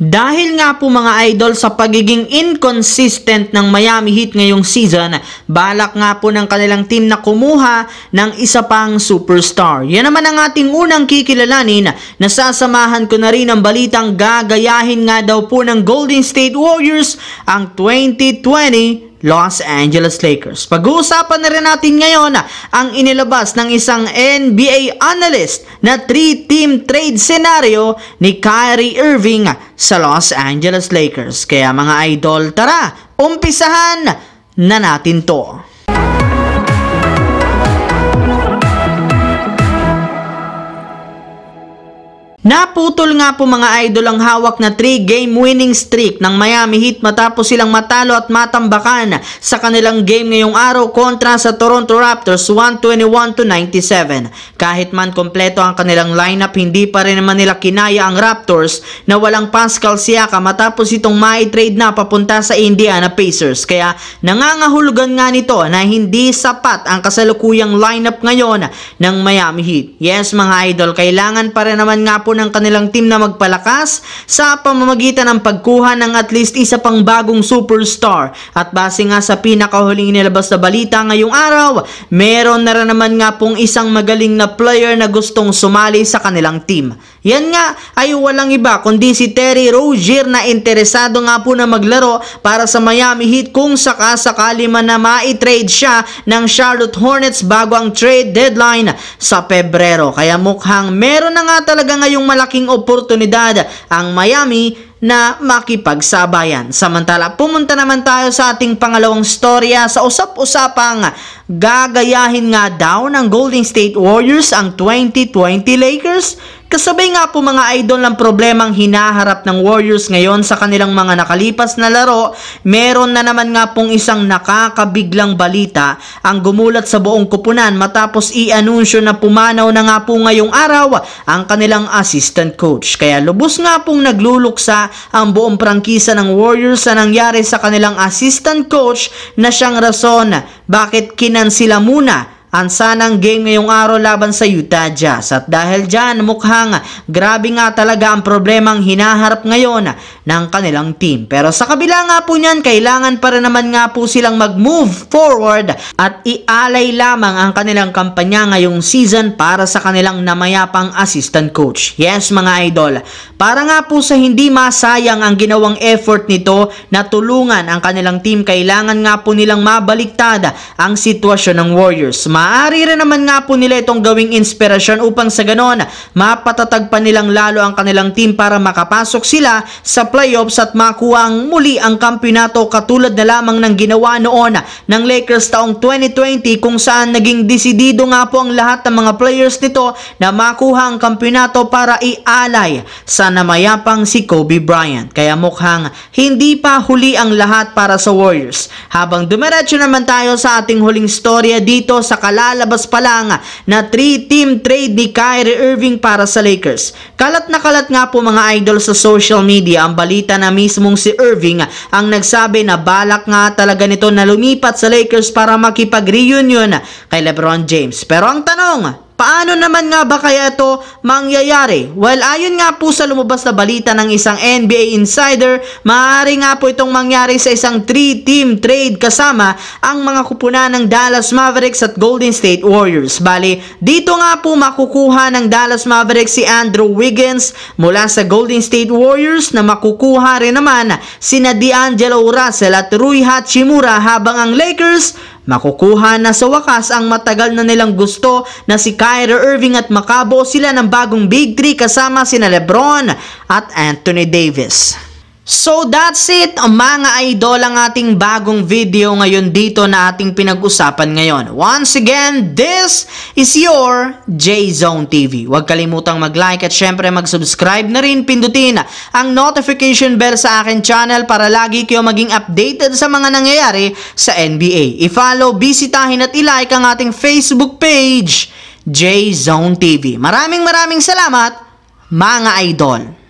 Dahil nga po mga idol sa pagiging inconsistent ng Miami Heat ngayong season, balak nga po ng kanilang team na kumuha ng isa pang superstar. Yan naman ang ating unang kikilalanin. Nasasamahan ko na rin ang balitang gagayahin nga daw po ng Golden State Warriors ang 2020 Los Angeles Lakers. Pag-uusapan na rin natin ngayon ang inilabas ng isang NBA analyst na 3-team trade scenario ni Kyrie Irving sa Los Angeles Lakers. Kaya mga idol, tara, umpisahan na natin to. Naputol nga po mga idol ang hawak na 3-game winning streak ng Miami Heat matapos silang matalo at matambakan sa kanilang game ngayong araw kontra sa Toronto Raptors 121-97. Kahit man kompleto ang kanilang lineup, hindi pa rin naman nila kinaya ang Raptors na walang Pascal Siakam matapos itong mai-trade na papunta sa Indiana Pacers. Kaya nangangahulugan nga nito na hindi sapat ang kasalukuyang lineup ngayon ng Miami Heat. Yes mga idol, kailangan pa rin naman nga po ng kanilang team na magpalakas sa pamamagitan ng pagkuha ng at least isa pang bagong superstar. At base nga sa pinakahuling inilabas na balita ngayong araw, meron na rin naman nga pong isang magaling na player na gustong sumali sa kanilang team. Yan nga ay walang iba kundi si Terry Rozier na interesado nga po na maglaro para sa Miami Heat kung sakasakali man na ma-trade siya ng Charlotte Hornets bago ang trade deadline sa Pebrero. Kaya mukhang meron na nga talaga ngayong malaking oportunidad ang Miami na makipagsabayan. Samantala, pumunta naman tayo sa ating pangalawang storya sa usap-usapang gagayahin nga daw ng Golden State Warriors ang 2020 Lakers. Kasabay nga po mga idol ng problemang hinaharap ng Warriors ngayon sa kanilang mga nakalipas na laro, meron na naman nga pong isang nakakabiglang balita ang gumulat sa buong kupunan matapos i-anunsyo na pumanaw na nga po ngayong araw ang kanilang assistant coach. Kaya lubos nga pong nagluluksa ang buong prangkisa ng Warriors sa nangyari sa kanilang assistant coach na siyang rason bakit kinansila muna ang sanang game ngayong araw laban sa Utah Jazz. At dahil dyan, mukhang grabe nga talaga ang problemang hinaharap ngayon ng kanilang team. Pero sa kabila nga po niyan, kailangan pa rin naman nga po silang mag-move forward at ialay lamang ang kanilang kampanya ngayong season para sa kanilang namayapang assistant coach. Yes mga idol, para nga po sa hindi masayang ang ginawang effort nito na tulungan ang kanilang team, kailangan nga po nilang mabaliktad ang sitwasyon ng Warriors. Maaari rin naman nga po nila itong gawing inspirasyon upang sa ganon mapatatag pa nilang lalo ang kanilang team para makapasok sila sa playoffs at makuha ang muli ang kampyonato katulad na lamang ng ginawa noon ng Lakers taong 2020 kung saan naging desidido nga po ang lahat ng mga players nito na makuha ang kampyonato para ialay sa namayapang si Kobe Bryant. Kaya mukhang hindi pa huli ang lahat para sa Warriors. Habang dumiretso naman tayo sa ating huling storya dito sa lalabas pa lang na 3-team trade ni Kyrie Irving para sa Lakers. Kalat na kalat nga po mga idol sa social media ang balita na mismong si Irving ang nagsabi na balak nga talaga nito na lumipat sa Lakers para makipag-reunion kay LeBron James. Pero ang tanong, paano naman nga ba kaya ito mangyayari? Well, ayon nga po sa lumabas na balita ng isang NBA insider, maaari nga po itong mangyari sa isang 3-team trade kasama ang mga kupunan ng Dallas Mavericks at Golden State Warriors. Bali, dito nga po makukuha ng Dallas Mavericks si Andrew Wiggins mula sa Golden State Warriors na makukuha rin naman sina D'Angelo Russell at Rui Hachimura, habang ang Lakers makukuha na sa wakas ang matagal na nilang gusto na si Kyrie Irving at makabuo sila ng bagong Big 3 kasama sina LeBron at Anthony Davis. So that's it mga idol, ang ating bagong video ngayon dito na ating pinag-usapan ngayon. Once again, this is your J-Zone TV. Huwag kalimutang mag-like at syempre mag-subscribe na rin, pindutin ang notification bell sa akin channel para lagi kayo maging updated sa mga nangyayari sa NBA. I-follow, bisitahin at i-like ang ating Facebook page, J-Zone TV. Maraming salamat mga idol.